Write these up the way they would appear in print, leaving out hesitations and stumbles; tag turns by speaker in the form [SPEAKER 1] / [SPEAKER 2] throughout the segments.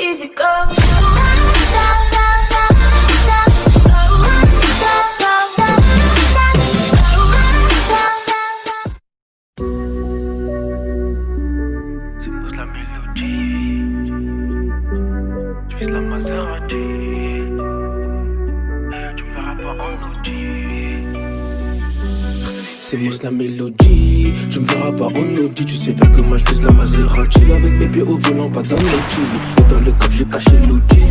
[SPEAKER 1] easy go.
[SPEAKER 2] C'est la mélodie. Je vis la Maserati. Tu me verras pas en Audi. C'est Mousse la mélodie. Tu me verras pas en Audi. Tu sais bien que moi je fais la Maserati. Avec mes pieds au volant, pas de Zanotti. Et dans le coffre j'ai caché l'outil.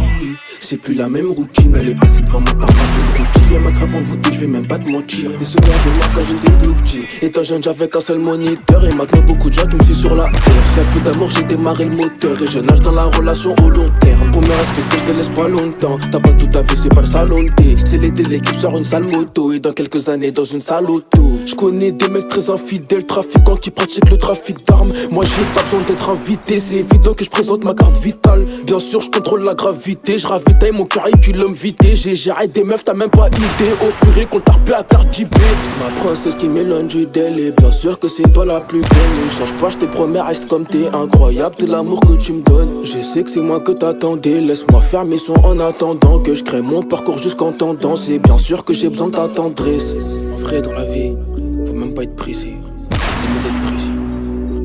[SPEAKER 2] C'est plus la même routine, elle est passée devant moi par passer de routine. Elle m'a grave envoûté, je vais même pas te mentir. Des souvenirs de moi quand j'étais tout petit. Étant jeune j'avais qu'un seul moniteur. Et maintenant beaucoup de gens qui me suivent sur la terre. Y'a plus d'amour, j'ai démarré le moteur. Et je nage dans la relation au long terme. Pour me respecter, je te laisse pas longtemps. T'as pas tout à fait, c'est pas le salon de thé. C'est l'été, l'équipe sort une sale moto. Et dans quelques années dans une salle auto. Je connais des mecs très infidèles, trafiquants qui pratiquent le trafic d'armes. Moi j'ai pas besoin d'être invité, c'est évident que je présente ma carte vitale. Bien sûr je contrôle la gravité, je ravitaille mon curriculum vitae. J'ai géré des meufs, t'as même pas idée. Au purée qu'on t'a repé à Cardi B. Ma princesse qui m'éloigne du délai. Bien sûr que c'est toi la plus belle. Ne change pas, je te promets, reste comme t'es. Incroyable tout l'amour que tu me donnes. Je sais que c'est moi que t'attendais. Laisse-moi faire mes sons en attendant que je crée mon parcours jusqu'en tendance. Et bien sûr que j'ai besoin de ta tendresse. En vrai dans la vie, faut même pas être précis. C'est mieux d'être précis.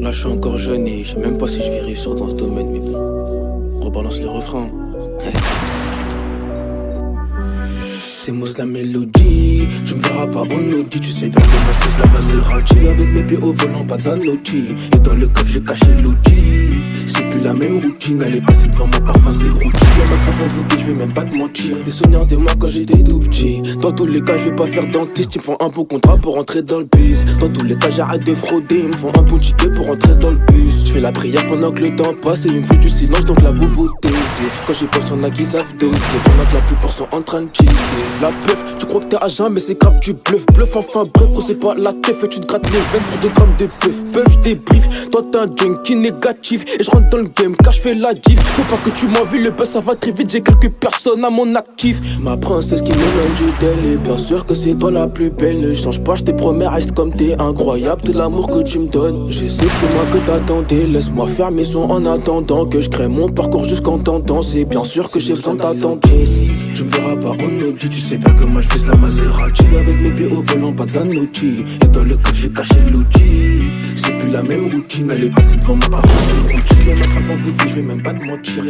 [SPEAKER 2] Là je suis encore jeune et je sais même pas si je vais réussir dans ce domaine. Mais bon, rebalance le refrain. C'est Mousse la mélodie. Tu me verras pas en Audi. Tu sais bien que moi je fais la Maserati. Avec mes pieds au volant, pas de Zanotti. Et dans le coffre j'ai caché l'outil. C'est plus la même routine, elle est passée devant moi par passer de routine. Elle m'a grave envoûté, je vais même pas te mentir. Des souvenirs de moi quand j'étais tout petit. Dans tous les cas je vais pas faire dentiste. Ils me font un beau contrat pour rentrer dans le bus. Dans tous les cas j'arrête de frauder. Ils me font un bon ticket pour rentrer dans le bus. Je fais la prière pendant que le temps passe. Et ils me font du silence donc là vous vous taisez. Quand j'y pense y'en a qui savent doser. Pendant que la plupart sont en train de teaser. La bluff, tu crois que t'es à jeun mais c'est grave du bluff. Bluff enfin bref, quand c'est pas la teuf. Et tu te grattes les veines pour 2 grammes de bœuf. Bœuf, je débrief, toi t'es un junkie négatif. Et je rentre dans le game car je fais la diff. Faut pas que tu m'envies, le buzz ça va très vite. J'ai quelques personnes à mon actif. Ma princesse qui m'éloigne du délai. Bien sûr que c'est toi la plus belle. Ne change pas, je te promets, reste comme t'es. Incroyable tout l'amour que tu me donnes. Je sais que c'est moi que t'attendais. Laisse-moi faire mes sons en attendant que je crée mon parcours jusqu'en tendance. Et bien sûr que j'ai besoin de ta tendresse. Tu me verras pas en Audi. Tu sais bien que moi je fais la Maserati. Avec mes pieds au volant, pas de Zanotti. Et dans le coffre j'ai caché l'outil. C'est plus la même routine, elle est passée devant moi par passer de routine. Elle m'a grave envoûté, je vais même pas te mentir.